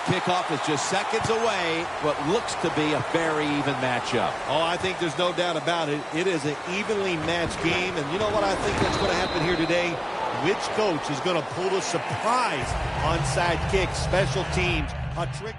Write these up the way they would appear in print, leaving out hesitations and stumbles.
kickoff is just seconds away. What looks to be a very even matchup. Oh, I think there's no doubt about it. It is an evenly matched game. And you know what I think that's going to happen here today? Which coach is going to pull a surprise onside kick, special teams, a trick?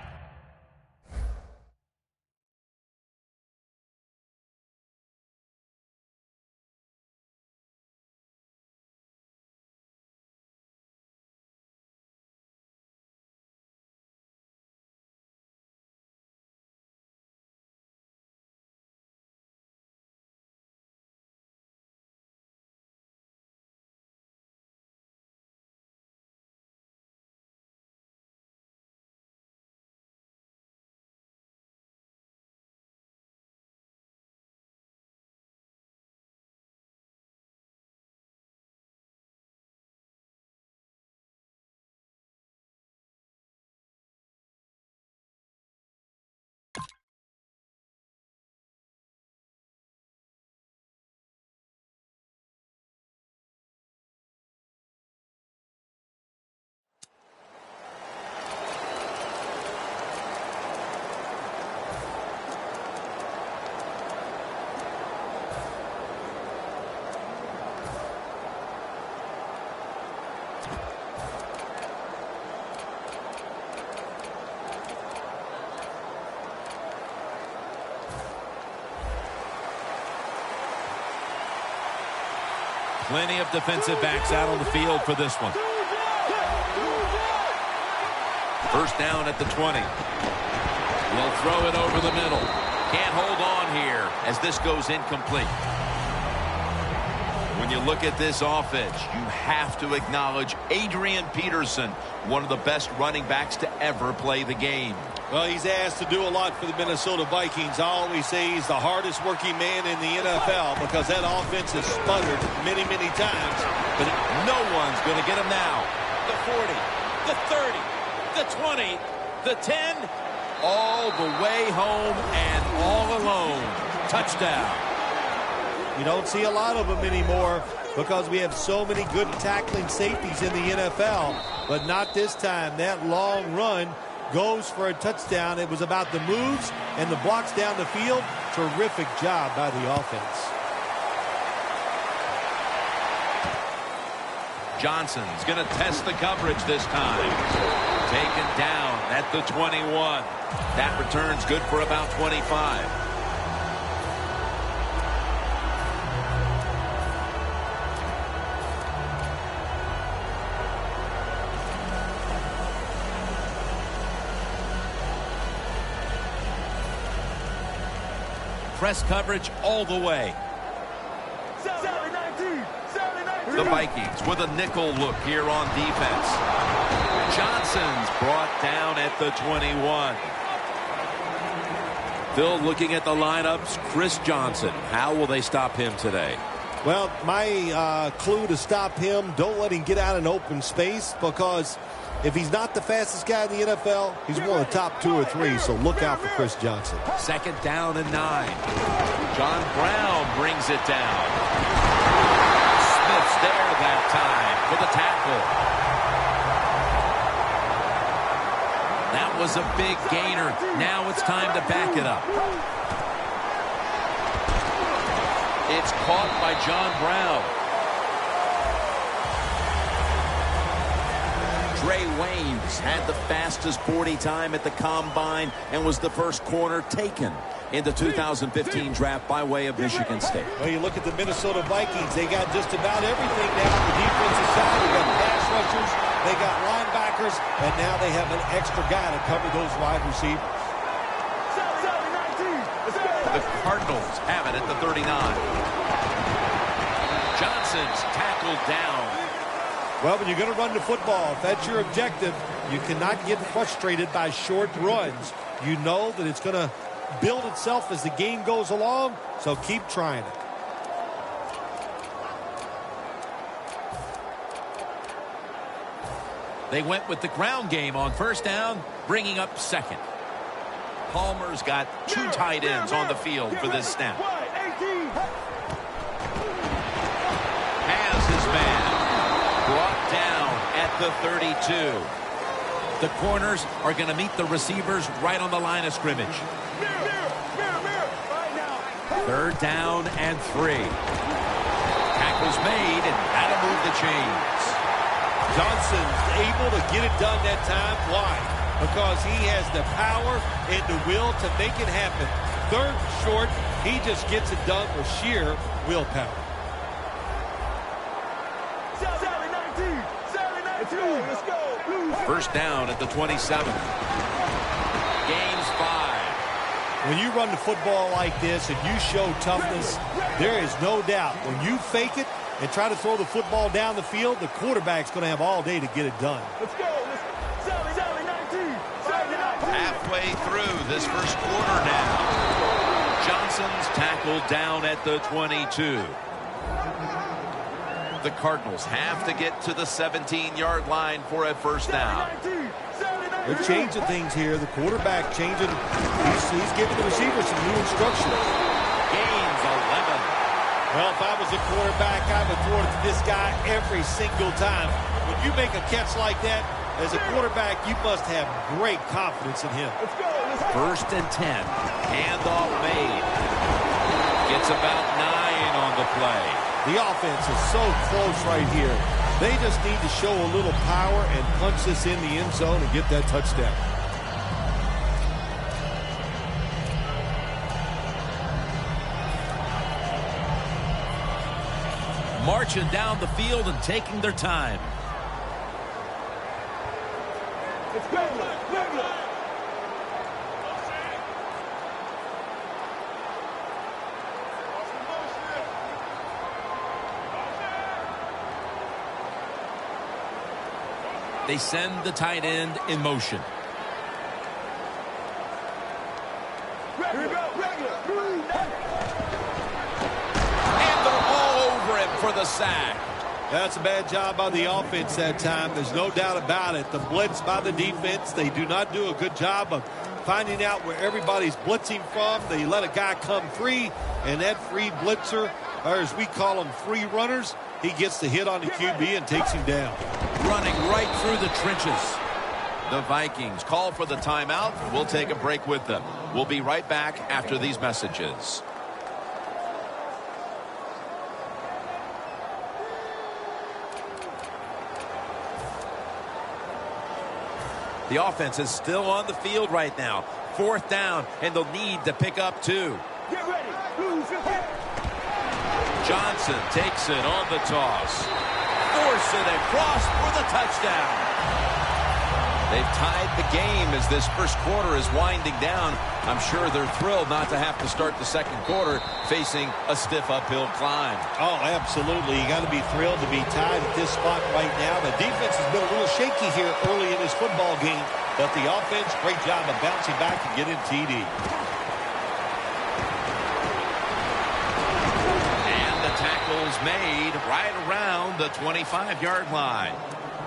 Plenty of defensive backs out on the field for this one. First down at the 20. He'll throw it over the middle. Can't hold on here as this goes incomplete. When you look at this offense, you have to acknowledge Adrian Peterson, one of the best running backs to ever play the game. Well, he's asked to do a lot for the Minnesota Vikings. I always say he's the hardest working man in the NFL because that offense has sputtered many, many times. But no one's going to get him now. The 40, the 30, the 20, the 10, all the way home and all alone. Touchdown. You don't see a lot of them anymore because we have so many good tackling safeties in the NFL. But not this time. That long run goes for a touchdown. It was about the moves and the blocks down the field. Terrific job by the offense. Johnson's going to test the coverage this time. Taken down at the 21. That return's good for about 25. Press coverage all the way. The Vikings with a nickel look here on defense. Johnson's brought down at the 21. Phil looking at the lineups. Chris Johnson. How will they stop him today? Well, my clue to stop him, don't let him get out in open space because if he's not the fastest guy in the NFL, he's one of the top 2 or 3, so look out for Chris Johnson. Second down and 9. John Brown brings it down. Smith's there that time for the tackle. That was a big gainer. Now it's time to back it up. It's caught by John Brown. Trey Waynes had the fastest 40 time at the Combine and was the first corner taken in the 2015 draft by way of Michigan State. Well, you look at the Minnesota Vikings, they got just about everything now on the defensive side. They got pass rushers, they got linebackers, and now they have an extra guy to cover those wide receivers. The Cardinals have it at the 39. Johnson's tackled down. Well, when you're going to run the football, if that's your objective, you cannot get frustrated by short runs. You know that it's going to build itself as the game goes along, so keep trying it. They went with the ground game on first down, bringing up second. Palmer's got 2 tight ends on the field for this snap. Has his man brought down at the 32. The corners are going to meet the receivers right on the line of scrimmage. Third down and 3. Tackle's made, and that'll move the chains. Johnson's able to get it done that time. Why? Because he has the power and the will to make it happen. Third and short, he just gets it done with sheer willpower. First down at the 27. Gains 5. When you run the football like this and you show toughness, there is no doubt when you fake it and try to throw the football down the field, the quarterback's going to have all day to get it done. Let's go. Halfway through this first quarter now. Johnson's tackled down at the 22. The Cardinals have to get to the 17-yard line for a first down. They're changing things here. The quarterback changing. He's giving the receiver some new instructions. Gains 11. Well, if I was a quarterback, I would throw it to this guy every single time. When you make a catch like that, as a quarterback, you must have great confidence in him. First and 10. Handoff made. Gets about 9 on the play. The offense is so close right here. They just need to show a little power and punch this in the end zone and get that touchdown. Marching down the field and taking their time. They send the tight end in motion. And they're all over him for the sack. That's a bad job by the offense that time. There's no doubt about it. The blitz by the defense, they do not do a good job of finding out where everybody's blitzing from. They let a guy come free, and that free blitzer, or as we call them, free runners, he gets the hit on the QB and takes him down. Running right through the trenches. The Vikings call for the timeout. We'll take a break with them. We'll be right back after these messages. The offense is still on the field right now. Fourth down, and they'll need to pick up 2. Get ready. Johnson takes it on the toss. Force it across for the touchdown. They've tied the game as this first quarter is winding down. I'm sure they're thrilled not to have to start the second quarter facing a stiff uphill climb. Oh, absolutely. You got to be thrilled to be tied at this spot right now. The defense has been a little shaky here early in this football game, but the offense, great job of bouncing back and getting TD. Tackles made right around the 25-yard line.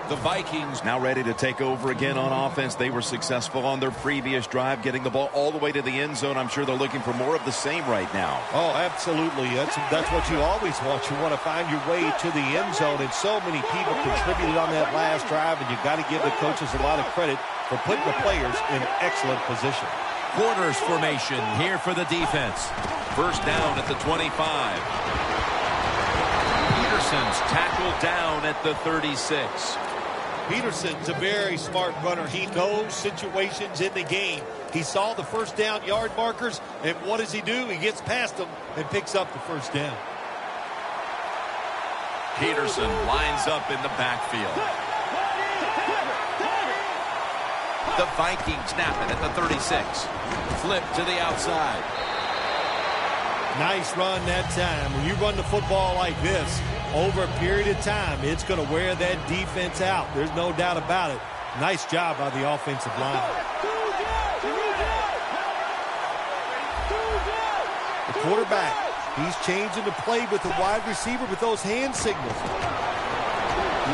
The Vikings now ready to take over again on offense. They were successful on their previous drive, getting the ball all the way to the end zone. I'm sure they're looking for more of the same right now. Oh, absolutely. That's what you always want. You want to find your way to the end zone, and so many people contributed on that last drive, and you've got to give the coaches a lot of credit for putting the players in excellent position. Quarters formation here for the defense. First down at the 25. Peterson's tackled down at the 36. Peterson's a very smart runner. He knows situations in the game. He saw the first down yard markers, and what does he do? He gets past them and picks up the first down. Peterson lines up in the backfield. The Vikings snap it at the 36. Flip to the outside. Nice run that time. When you run the football like this, over a period of time, it's going to wear that defense out. There's no doubt about it. Nice job by the offensive line. The quarterback, he's changing the play with the wide receiver with those hand signals.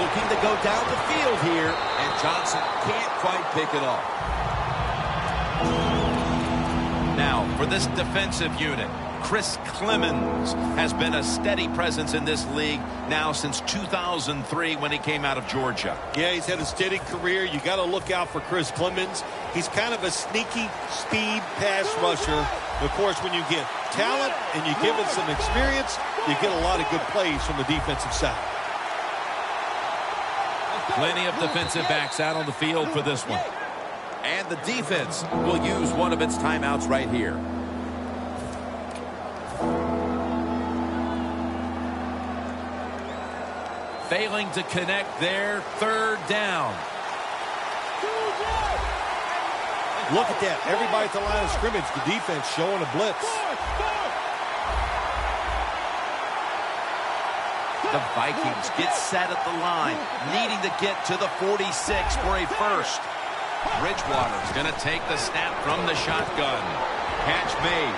Looking to go down the field here, and Johnson can't quite pick it off. Now, for this defensive unit, Chris Clemens has been a steady presence in this league now since 2003 when he came out of Georgia. Yeah, he's had a steady career. You got to look out for Chris Clemens. He's kind of a sneaky speed pass rusher. Of course, when you get talent and you give it some experience, you get a lot of good plays from the defensive side. Plenty of defensive backs out on the field for this one. And the defense will use one of its timeouts right here. Failing to connect there, third down. Look at that. Everybody at the line of scrimmage, the defense showing a blitz. The Vikings get set at the line, needing to get to the 46 for a first. Bridgewater's going to take the snap from the shotgun. Catch made.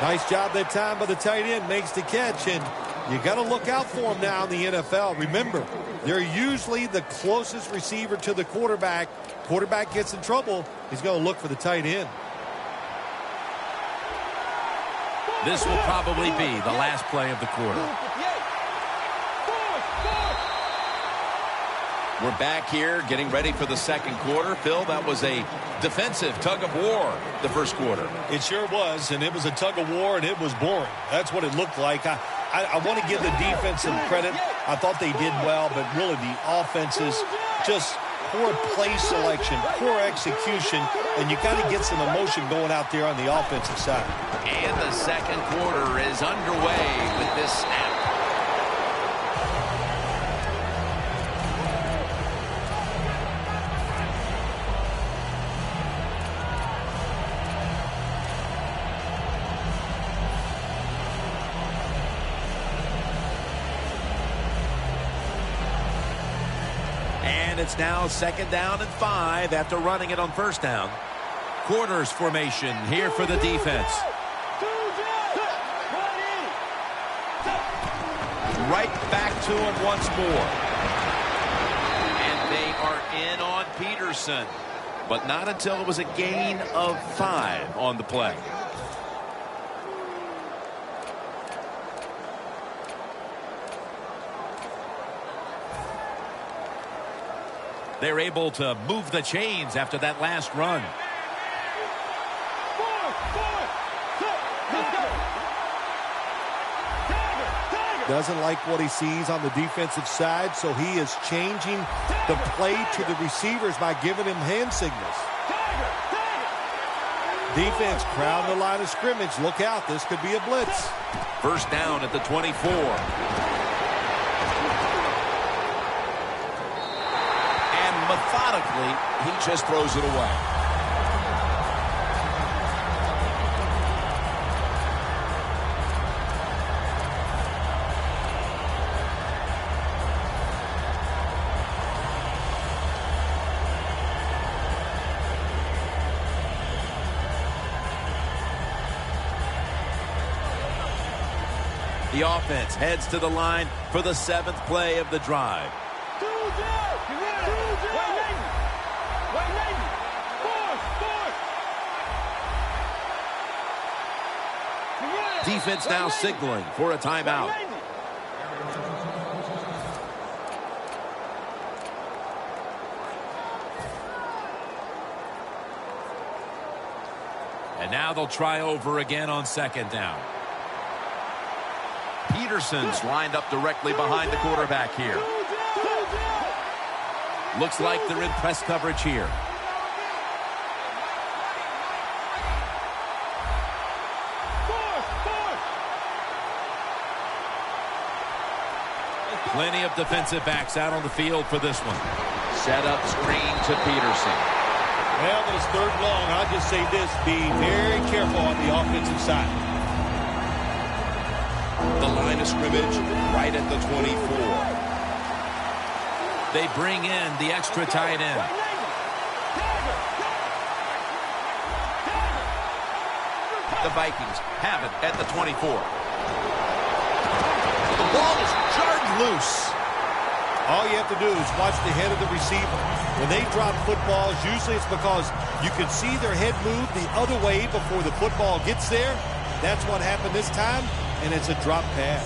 Nice job that time by the tight end. Makes the catch, and you got to look out for him now in the NFL. Remember, they're usually the closest receiver to the quarterback. Quarterback gets in trouble, he's going to look for the tight end. This will probably be the last play of the quarter. We're back here getting ready for the second quarter. Phil, that was a defensive tug of war the first quarter. It sure was, and it was a tug of war, and it was boring. That's what it looked like. I want to give the defense some credit. I thought they did well, but really the offenses just poor play selection, poor execution, and you got to get some emotion going out there on the offensive side. And the second quarter is underway with this snap. And it's now second down and 5 after running it on first down. Quarters formation here for the defense. Right back to him once more. And they are in on Peterson. But not until it was a gain of 5 on the play. They're able to move the chains after that last run. Doesn't like what he sees on the defensive side, so he is changing the play to the receivers by giving him hand signals. Defense crowd the line of scrimmage. Look out, this could be a blitz. First down at the 24. Methodically, he just throws it away. The offense heads to the line for the 7th play of the drive. Defense now signaling for a timeout. And now they'll try over again on second down. Peterson's lined up directly behind the quarterback here. Looks like they're in press coverage here. Plenty of defensive backs out on the field for this one. Set up screen to Peterson. Well, when it's third long, I'll just say this. Be very careful on the offensive side. The line of scrimmage right at the 24. They bring in the extra tight end. The Vikings have it at the 24. The ball is jarred loose. All you have to do is watch the head of the receiver. When they drop footballs, usually it's because you can see their head move the other way before the football gets there. That's what happened this time, and it's a drop pass.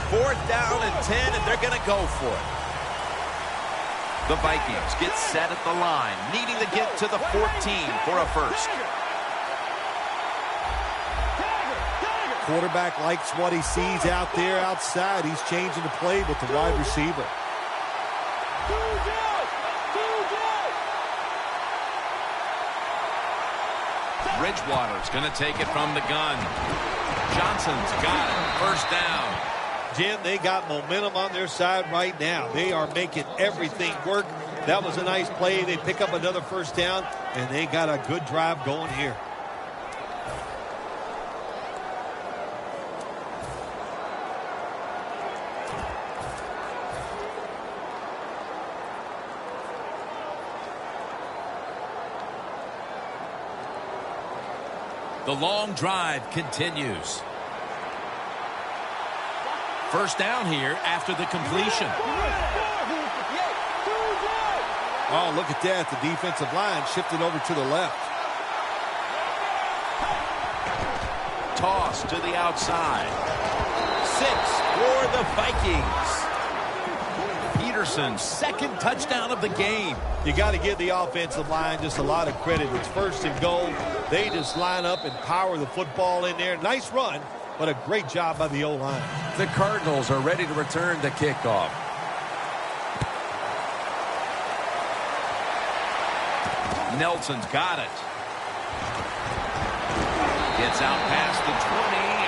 4th down and 10, and they're going to go for it. The Vikings get set at the line, needing to get to the 14 for a first. Quarterback likes what he sees out there outside. He's changing the play with the wide receiver. Bridgewater's going to take it from the gun. Johnson's got it. First down. Jim, they got momentum on their side right now. They are making everything work. That was a nice play. They pick up another first down, and they got a good drive going here. The long drive continues. First down here after the completion. Oh, look at that. The defensive line shifted over to the left. Toss to the outside. 6 for the Vikings. Peterson's second touchdown of the game. You got to give the offensive line just a lot of credit. It's 1st and goal. They just line up and power the football in there. Nice run, but a great job by the O-line. The Cardinals are ready to return the kickoff. Nelson's got it. Gets out past the 20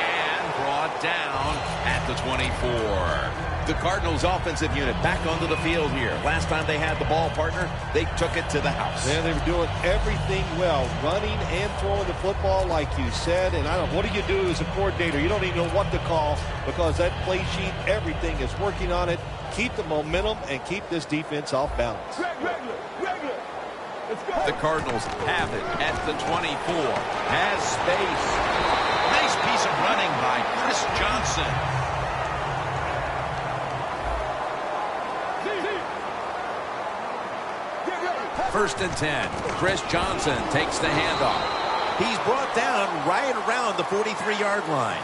and brought down at the 24. The Cardinals offensive unit back onto the field here. Last time they had the ball, partner, they took it to the house. Yeah, they were doing everything well, running and throwing the football like you said. And what do you do as a coordinator? You don't even know what to call because that play sheet, everything is working on it. Keep the momentum and keep this defense off balance. The Cardinals have it at the 24. Has space. Nice piece of running by Chris Johnson. 1st and 10. Chris Johnson takes the handoff. He's brought down right around the 43-yard line.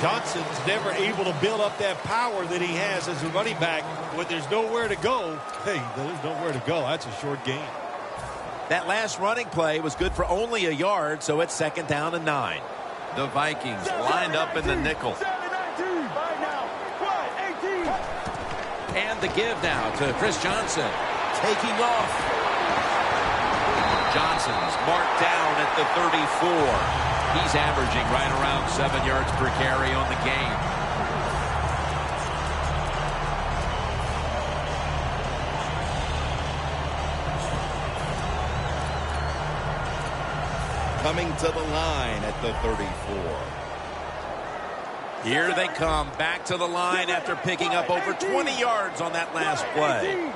Johnson's never able to build up that power that he has as a running back. When there's nowhere to go, hey, there's nowhere to go. That's a short gain. That last running play was good for only a yard, so it's 2nd down and 9. The Vikings lined up in the nickel. And the give now to Chris Johnson. Taking off. Johnson's marked down at the 34. He's averaging right around 7 yards per carry on the game. Coming to the line at the 34. Here they come back to the line after picking up over 20 yards on that last play.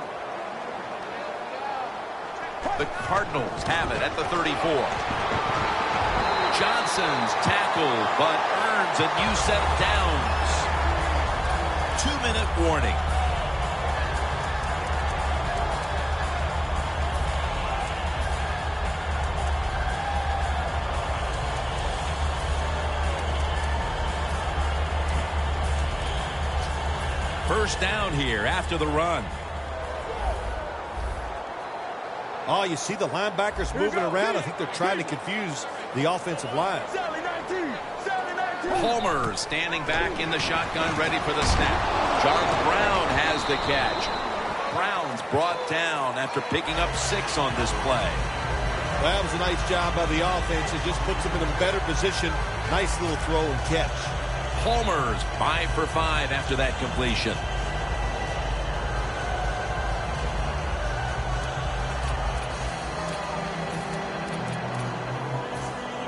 The Cardinals have it at the 34. Johnson's tackled, but earns a new set of downs. 2-minute warning. First down here after the run. Oh, you see the linebackers moving around. I think they're trying to confuse the offensive line. Palmer standing back in the shotgun, ready for the snap. John Brown has the catch. Brown's brought down after picking up 6 on this play. Well, that was a nice job by the offense. It just puts them in a better position. Nice little throw and catch. Palmer's 5 for 5 after that completion.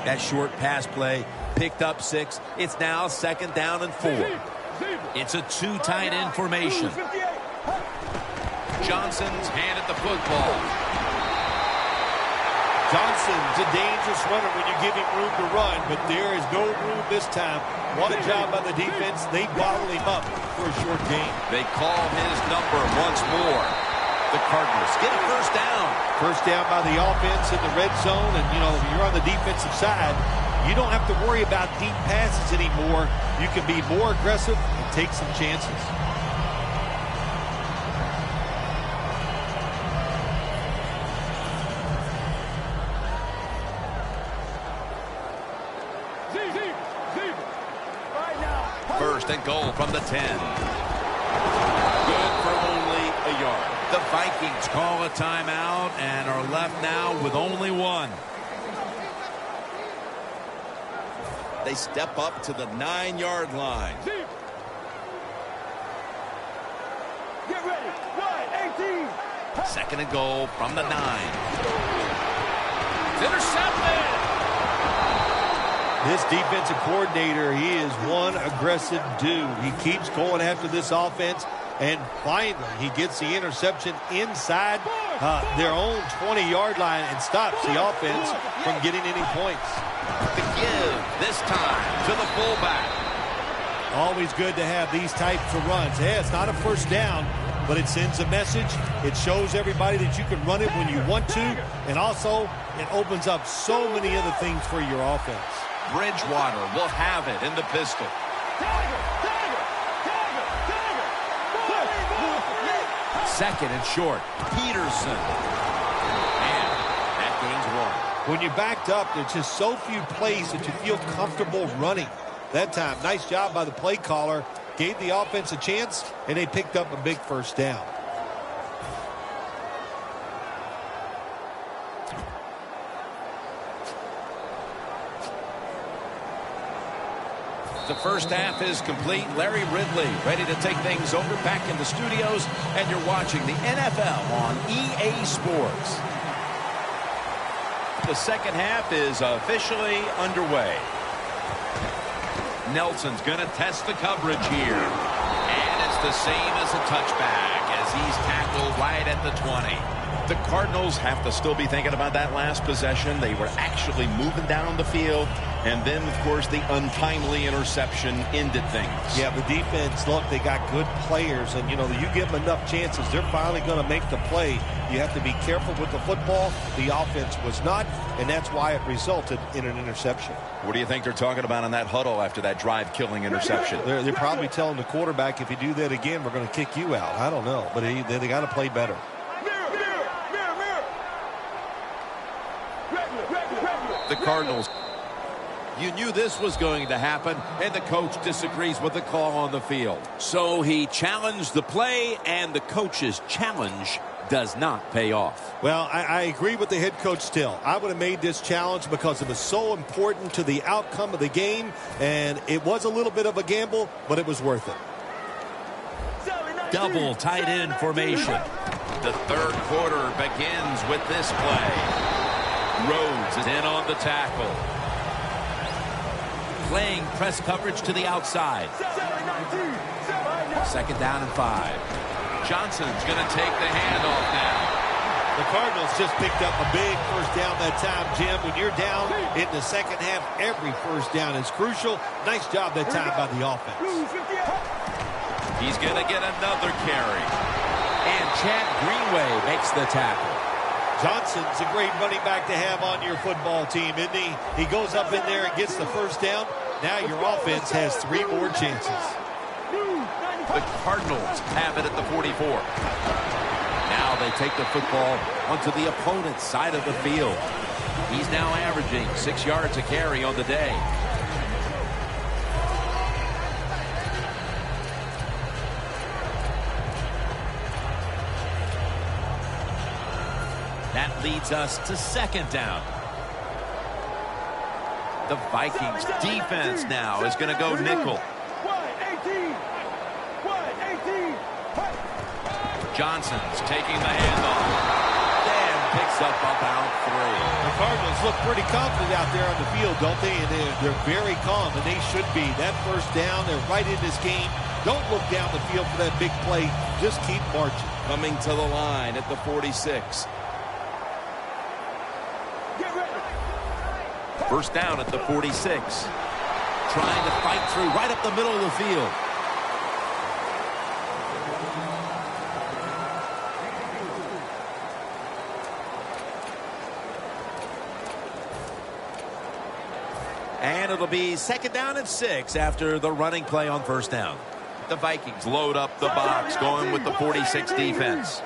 That short pass play picked up 6. It's now 2nd down and 4. It's a 2 tight end formation. Johnson's handed the football. Johnson's a dangerous runner when you give him room to run, but there is no room this time. What a job by the defense. They bottle him up for a short gain. They call his number once more. The Cardinals get a first down. First down by the offense in the red zone, and, you know, if you're on the defensive side, you don't have to worry about deep passes anymore. You can be more aggressive and take some chances. First and goal from the 10. Good for only a yard. The Vikings call a timeout and are left now with only one. They step up to the 9-yard line. Get ready. 18. Second and goal from the 9. It's intercepted. This defensive coordinator, he is one aggressive dude. He keeps going after this offense, and finally he gets the interception inside their own 20-yard line and stops the offense from getting any points. The give this time to the fullback. Always good to have these types of runs. Yeah, it's not a first down, but it sends a message. It shows everybody that you can run it when you want to, and also it opens up so many other things for your offense. Bridgewater will have it in the pistol. Second and short. Peterson. And that gains 1. When you're backed up, there's just so few plays that you feel comfortable running. That time, nice job by the play caller. Gave the offense a chance, and they picked up a big first down. The first half is complete. Larry Ridley ready to take things over back in the studios, and you're watching the NFL on EA Sports. The second half is officially underway. Nelson's going to test the coverage here, and it's the same as a touchback as he's tackled right at the 20. The Cardinals have to still be thinking about that last possession. They were actually moving down the field, and then, of course, the untimely interception ended things. Yeah, the defense, look, they got good players, and, you know, you give them enough chances, they're finally going to make the play. You have to be careful with the football. The offense was not, and that's why it resulted in an interception. What do you think they're talking about in that huddle after that drive-killing interception? They're probably telling the quarterback, if you do that again, we're going to kick you out. I don't know, but they got to play better. The Cardinals. You knew this was going to happen, and the coach disagrees with the call on the field. So he challenged the play, and the coach's challenge does not pay off. Well, I agree with the head coach still. I would have made this challenge because it was so important to the outcome of the game, and it was a little bit of a gamble, but it was worth it. Double tight end formation. The third quarter begins with this play. Rhodes is in on the tackle. Playing press coverage to the outside. Second down and 5. Johnson's going to take the handoff now. The Cardinals just picked up a big first down that time, Jim. When you're down in the second half, every first down is crucial. Nice job that time by the offense. He's going to get another carry. And Chad Greenway makes the tackle. Johnson's a great running back to have on your football team, isn't he? He goes up in there and gets the first down. Now your offense has 3 more chances. The Cardinals have it at the 44. Now they take the football onto the opponent's side of the field. He's now averaging 6 yards a carry on the day. That leads us to second down. The Vikings defense now is going to go nickel. Johnson's taking the handoff and picks up about 3. The Cardinals look pretty confident out there on the field, don't they? And they're very calm, and they should be. That first down, they're right in this game. Don't look down the field for that big play. Just keep marching. Coming to the line at the 46. First down at the 46. Trying to fight through right up the middle of the field. And it'll be 2nd down and 6 after the running play on first down. The Vikings load up the box, going with the 46 defense.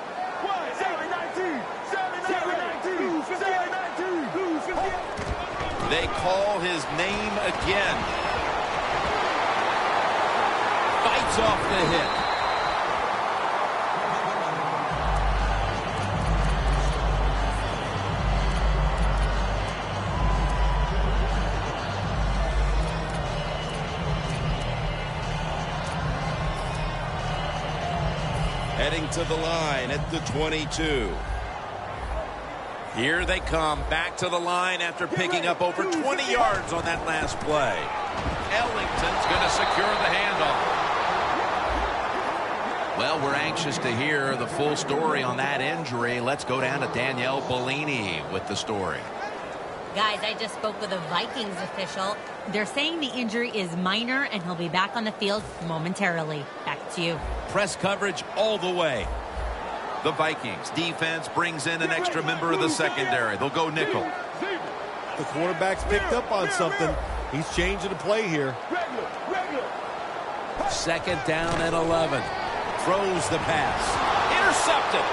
They call his name again. Fights off the hit. Heading to the line at the 22. Here they come back to the line after picking up over 20 yards on that last play. Ellington's going to secure the handoff. Well, we're anxious to hear the full story on that injury. Let's go down to Danielle Bellini with the story. Guys, I just spoke with a Vikings official. They're saying the injury is minor and he'll be back on the field momentarily. Back to you. Press coverage all the way. The Vikings defense brings in an extra member of the secondary. They'll go nickel. The quarterback's picked up on something. He's changing the play here. 2nd down and 11. Throws the pass. Intercepted.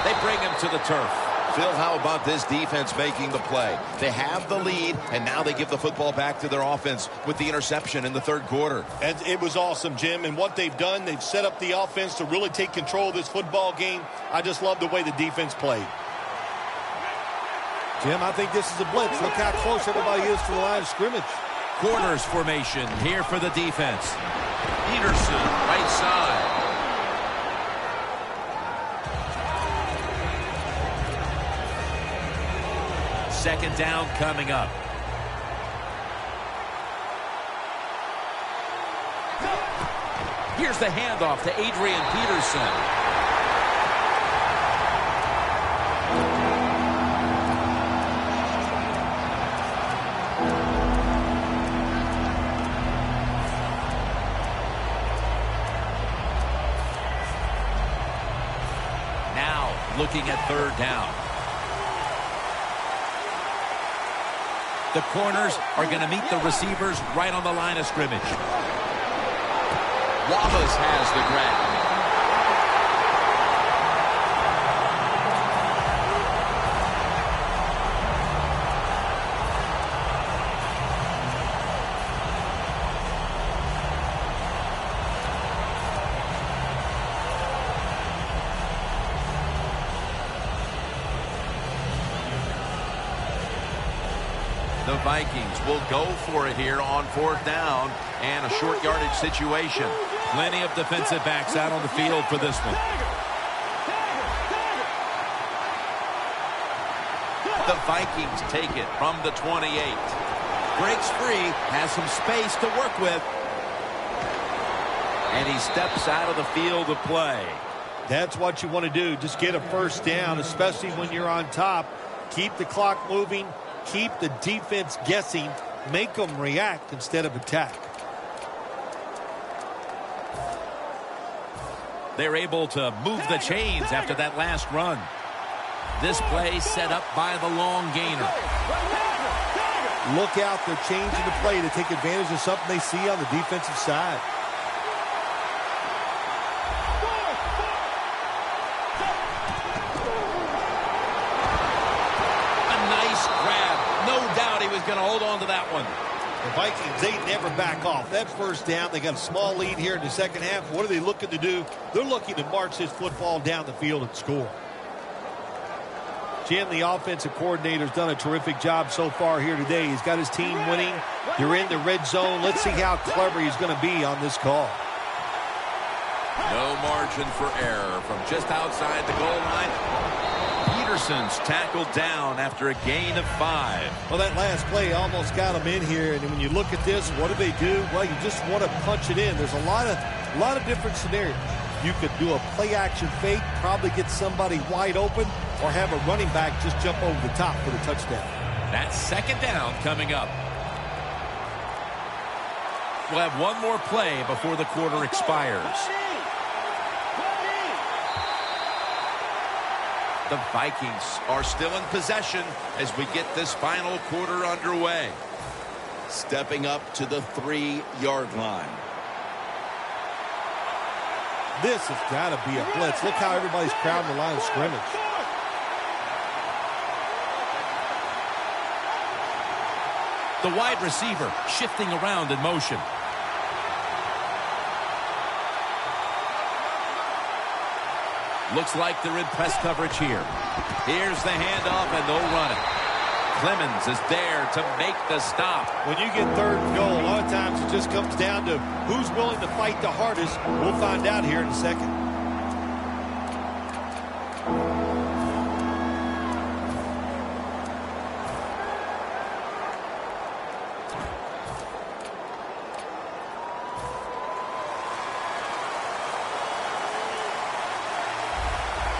They bring him to the turf. Phil, how about this defense making the play? They have the lead, and now they give the football back to their offense with the interception in the 3rd quarter. And it was awesome, Jim. And what they've done, they've set up the offense to really take control of this football game. I just love the way the defense played. Jim, I think this is a blitz. Look how close everybody is to the line of scrimmage. Corners formation here for the defense. Peterson, right side. Second down coming up. Here's the handoff to Adrian Peterson. Now looking at 3rd down. The corners are going to meet the receivers right on the line of scrimmage. Wallace has the grab. The Vikings will go for it here on 4th down and a short yardage situation. Plenty of defensive backs out on the field for this one. The Vikings take it from the 28. Breaks free, has some space to work with. And he steps out of the field of play. That's what you want to do. Just get a first down, especially when you're on top. Keep the clock moving. Keep the defense guessing. Make them react instead of attack. They're able to move the chains after that last run. This play set up by the long gainer. Look out, they're changing the play to take advantage of something they see on the defensive side. Going to hold on to that one. The Vikings, they never back off. That first down, they got a small lead here in the second half. What are they looking to do? They're looking to march this football down the field and score. Jim, the offensive coordinator's done a terrific job so far here today. He's got his team winning. You're in the red zone. Let's see how clever he's going to be on this call. No margin for error from just outside the goal line. Peterson's tackled down after a gain of 5. Well, that last play almost got him in here. And when you look at this, what do they do? Well, you just want to punch it in. There's a lot of different scenarios. You could do a play-action fake, probably get somebody wide open, or have a running back just jump over the top for the touchdown. That's second down coming up. We'll have one more play before the quarter expires. The Vikings are still in possession as we get this final quarter underway. Stepping up to the 3-yard line. This has got to be a blitz. Look how everybody's crowding the line of scrimmage. The wide receiver shifting around in motion. Looks like they're in press coverage here. Here's the handoff, and they'll run it. Clemens is there to make the stop. When you get third and goal, a lot of times it just comes down to who's willing to fight the hardest. We'll find out here in a second.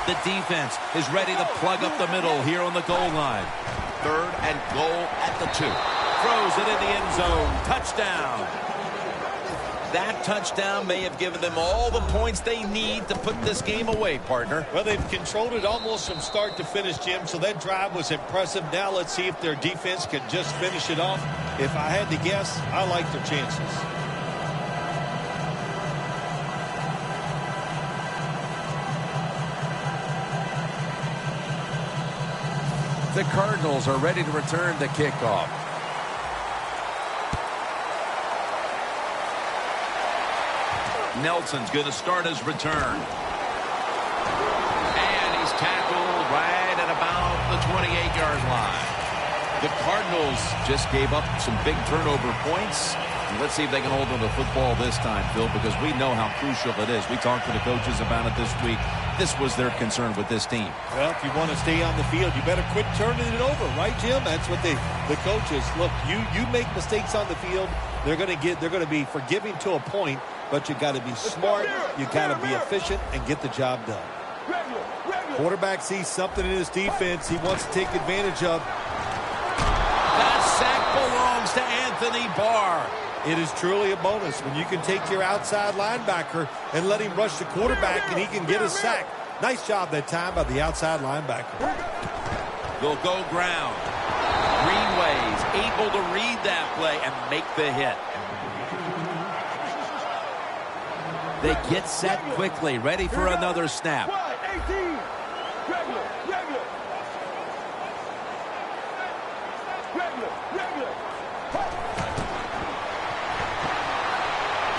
The defense is ready to plug up the middle here on the goal line. Third and goal at the 2. Throws it in the end zone. Touchdown. That touchdown may have given them all the points they need to put this game away, partner. Well, they've controlled it almost from start to finish, Jim, so that drive was impressive. Now let's see if their defense can just finish it off. If I had to guess, I like their chances. The Cardinals are ready to return the kickoff. Nelson's going to start his return. And he's tackled right at about the 28-yard line. The Cardinals just gave up some big turnover points. And let's see if they can hold on to the football this time, Phil, because we know how crucial it is. We talked to the coaches about it this week. This was their concern with this team. Well, if you want to stay on the field, you better quit turning it over, right, Jim? That's what the coaches look. You make mistakes on the field, they're going to be forgiving to a point, but you got to be smart, you got to be efficient, and get the job done. Quarterback sees something in his defense he wants to take advantage of. That sack belongs to Anthony Barr. It is truly a bonus when you can take your outside linebacker and let him rush the quarterback and he can get a sack. Nice job that time by the outside linebacker. They'll go ground. Greenway's able to read that play and make the hit. They get set quickly, ready for another snap. 18. Regular.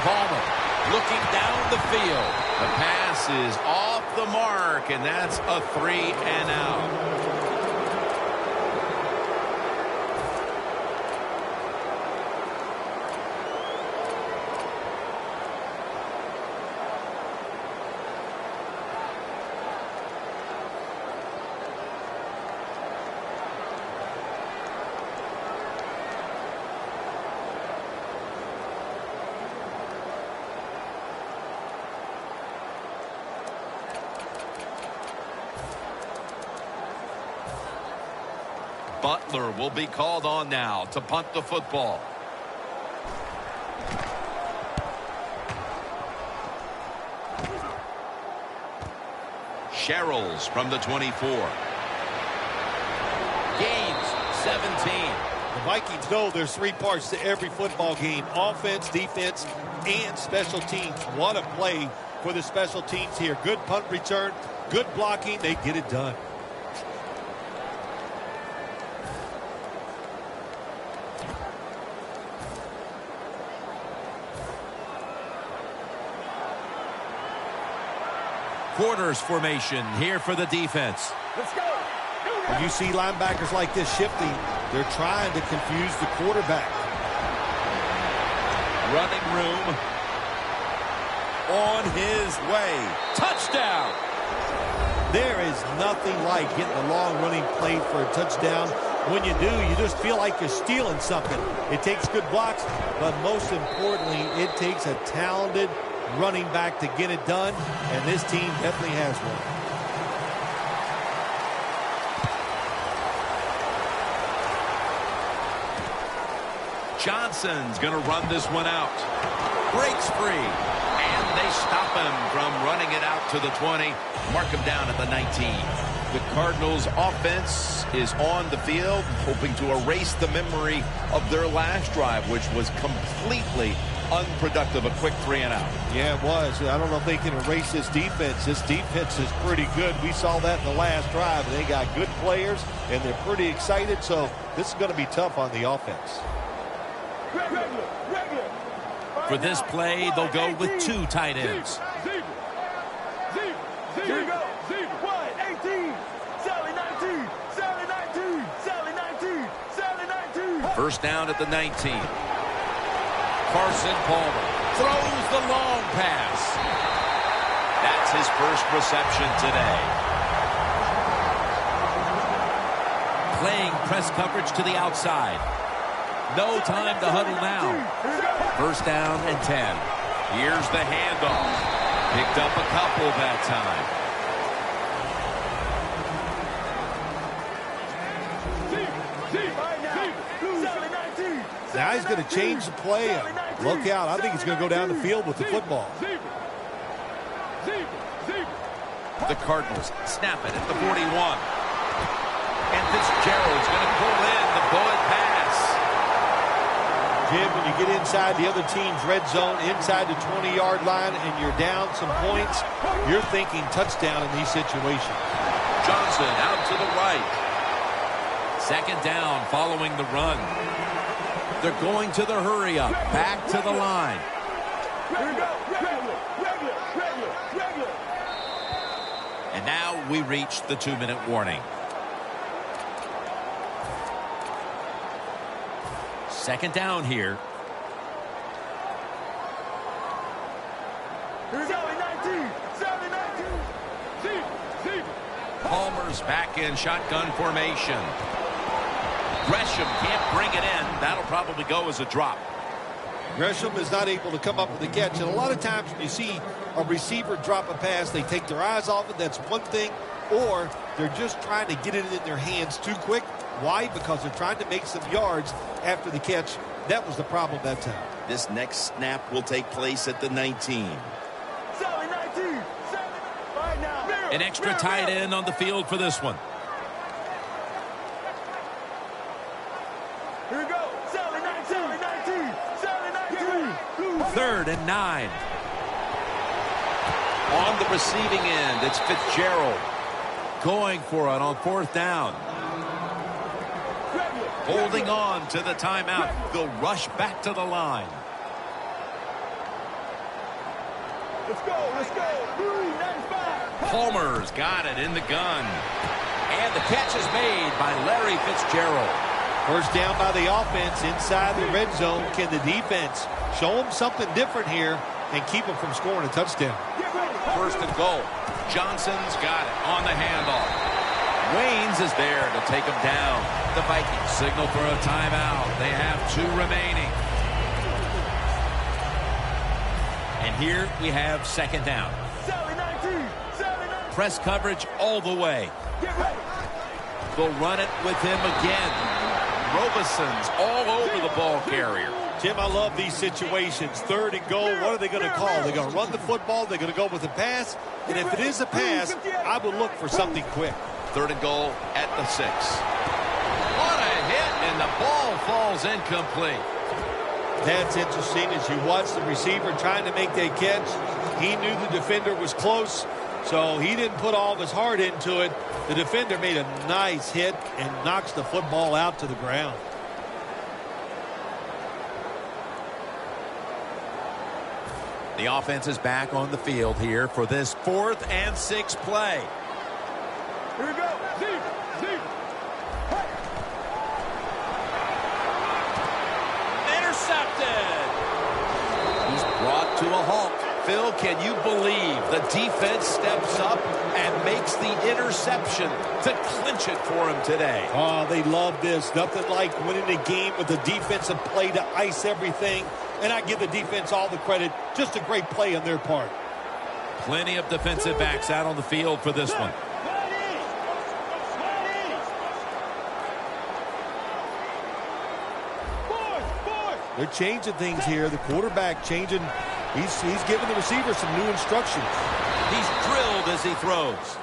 Palmer looking down the field. The pass is off the mark, and that's a 3-and-out. Butler will be called on now to punt the football. Sherrills from the 24. Gains 17. The Vikings know there's 3 parts to every football game: offense, defense, and special teams. What a play for the special teams here. Good punt return, good blocking. They get it done. Quarters formation here for the defense. Let's go. When you see linebackers like this shifting, they're trying to confuse the quarterback. Running room on his way. Touchdown. There is nothing like getting a long running play for a touchdown. When you do, you just feel like you're stealing something. It takes good blocks, but most importantly, it takes a talented running back to get it done, and this team definitely has one. Johnson's going to run this one out. Breaks free. And they stop him from running it out to the 20. Mark him down at the 19. The Cardinals offense is on the field, hoping to erase the memory of their last drive, which was completely unproductive. A quick 3 and out. Yeah, it was. I don't know if they can erase this defense. This defense is pretty good. We saw that in the last drive. They got good players, and they're pretty excited, so this is going to be tough on the offense. For this play, they'll go with 2 tight ends. Here we go. 1-18. Sally 19. Sally 19. Sally 19. Sally 19. First down at the 19. Carson Palmer throws the long pass. That's his first reception today. Playing press coverage to the outside. No time to huddle now. First down and 10. Here's the handoff. Picked up a couple that time. Now he's going to change the play. Look out. I think he's going to go down the field with the football. The Cardinals snap it at the 41. And Fitzgerald's going to pull in the bullet pass. Jim, when you get inside the other team's red zone, inside the 20-yard line, and you're down some points, you're thinking touchdown in these situations. Johnson out to the right. Second down following the run. They're going to the hurry up. Back to the line. And now we reach the 2-minute warning. Second down here. Palmer's back in shotgun formation. Gresham can't bring it in. That'll probably go as a drop. Gresham is not able to come up with a catch. And a lot of times when you see a receiver drop a pass, they take their eyes off it. That's one thing. Or they're just trying to get it in their hands too quick. Why? Because they're trying to make some yards after the catch. That was the problem that time. This next snap will take place at the 19. An extra tight end on the field for this one. Here we go. Sally 19. 3rd and 9. On the receiving end, it's Fitzgerald. Going for it on 4th down. Holding on to the timeout. They'll rush back to the line. Let's go. 95. Palmer's got it in the gun. And the catch is made by Larry Fitzgerald. First down by the offense inside the red zone. Can the defense show them something different here and keep them from scoring a touchdown? 1st and goal. Johnson's got it on the handoff. Waynes is there to take him down. The Vikings signal for a timeout. They have 2 remaining. And here we have second down. Press coverage all the way. They'll run it with him again. Robison's all over the ball carrier. Jim, I love these situations. 3rd and goal. What are they going to call? They're going to run the football. They're going to go with a pass. And if it is a pass, I would look for something quick. 3rd and goal at the 6. What a hit, and the ball falls incomplete. That's interesting. As you watch the receiver trying to make that catch, he knew the defender was close, so he didn't put all of his heart into it. The defender made a nice hit and knocks the football out to the ground. The offense is back on the field here for this 4th and 6 play. Here we go. Intercepted. He's brought to a halt. Phil, can you believe the defense steps up and makes the interception to clinch it for him today? Oh, they love this. Nothing like winning a game with a defensive play to ice everything. And I give the defense all the credit. Just a great play on their part. Plenty of defensive backs out on the field for this one. They're changing things here. The quarterback changing. He's giving the receiver some new instructions. He's drilled as he throws.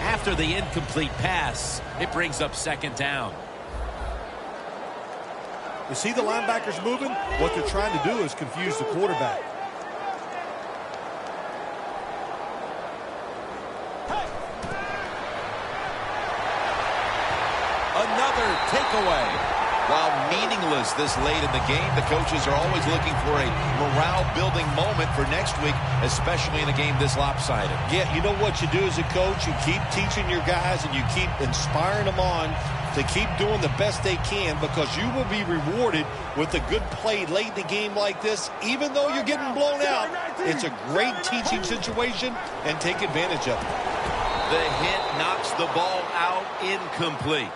After the incomplete pass, it brings up second down. You see the linebackers moving? What they're trying to do is confuse the quarterback. Another takeaway. While meaningless this late in the game, the coaches are always looking for a morale-building moment for next week, especially in a game this lopsided. Yeah, you know what you do as a coach? You keep teaching your guys and you keep inspiring them on to keep doing the best they can, because you will be rewarded with a good play late in the game like this. Even though you're getting blown out, it's a great teaching situation, and take advantage of it. The hit knocks the ball out, incomplete.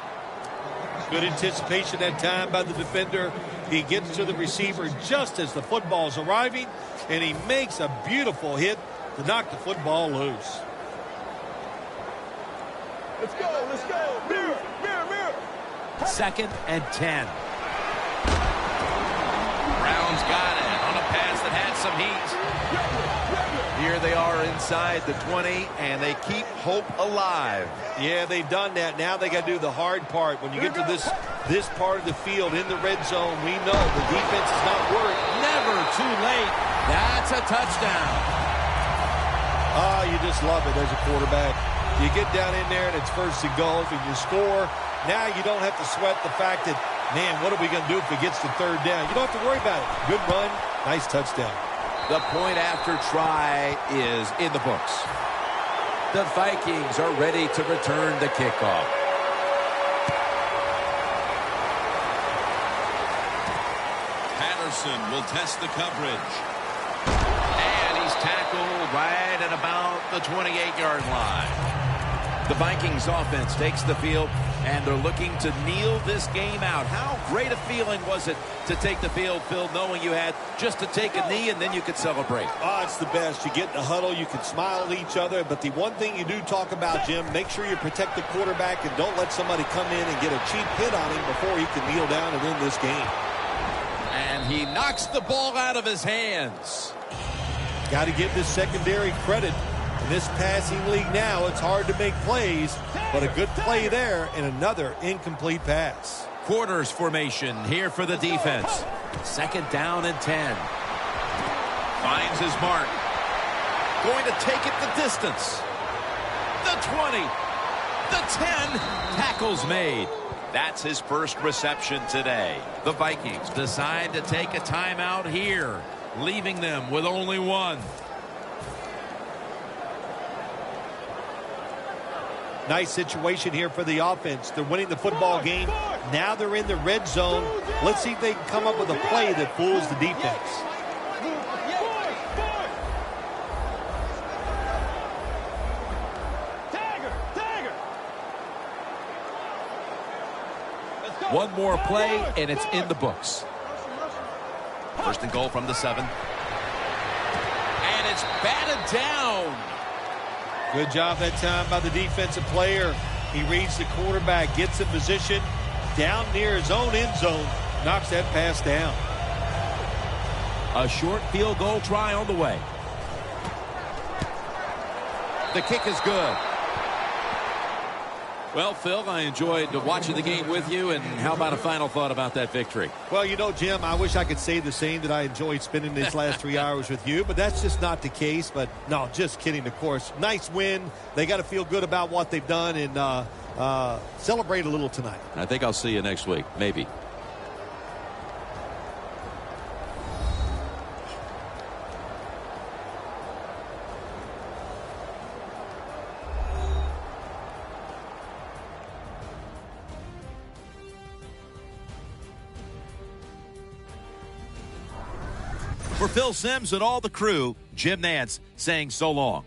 Good anticipation that time by the defender. He gets to the receiver just as the football's arriving, and he makes a beautiful hit to knock the football loose. Let's go, let's go. Mirror, mirror, mirror. 2nd and 10. Brown's got it on a pass that had some heat. Here they are inside the 20, and they keep hope alive. Yeah, they've done that. Now they got to do the hard part. When you get to this part of the field in the red zone, we know the defense is not worried. Never too late. That's a touchdown. Oh, you just love it as a quarterback. You get down in there and it's first and goal and you score. Now you don't have to sweat the fact that, man, what are we going to do if it gets to third down? You don't have to worry about it. Good run, nice touchdown. The point after try is in the books. The Vikings are ready to return the kickoff. Patterson will test the coverage. And he's tackled right at about the 28-yard line. The Vikings offense takes the field, and they're looking to kneel this game out. How great a feeling was it to take the field, Phil, knowing you had just to take a knee and then you could celebrate? Oh, it's the best. You get in the huddle, you can smile at each other, but the one thing you do talk about, Jim, make sure you protect the quarterback and don't let somebody come in and get a cheap hit on him before he can kneel down and win this game. And he knocks the ball out of his hands. Got to give this secondary credit. In this passing league now, it's hard to make plays, but a good play there and another incomplete pass. Quarters formation here for the defense. 2nd down and 10. Finds his mark. Going to take it the distance. The 20. The 10. Tackles made. That's his first reception today. The Vikings decide to take a timeout here, leaving them with only one. Nice situation here for the offense. They're winning the football game. Now they're in the red zone. Let's see if they can come up with a play that fools the defense. One more play, and it's in the books. 1st and goal from the 7. And it's batted down. Good job that time by the defensive player. He reads the quarterback, gets in position, down near his own end zone, knocks that pass down. A short field goal try on the way. The kick is good. Well, Phil, I enjoyed watching the game with you, and how about a final thought about that victory? Well, you know, Jim, I wish I could say the same, that I enjoyed spending these last 3 hours with you, but that's just not the case. But, no, just kidding, of course. Nice win. They got to feel good about what they've done and celebrate a little tonight. I think I'll see you next week, maybe. For Phil Simms and all the crew, Jim Nantz saying so long.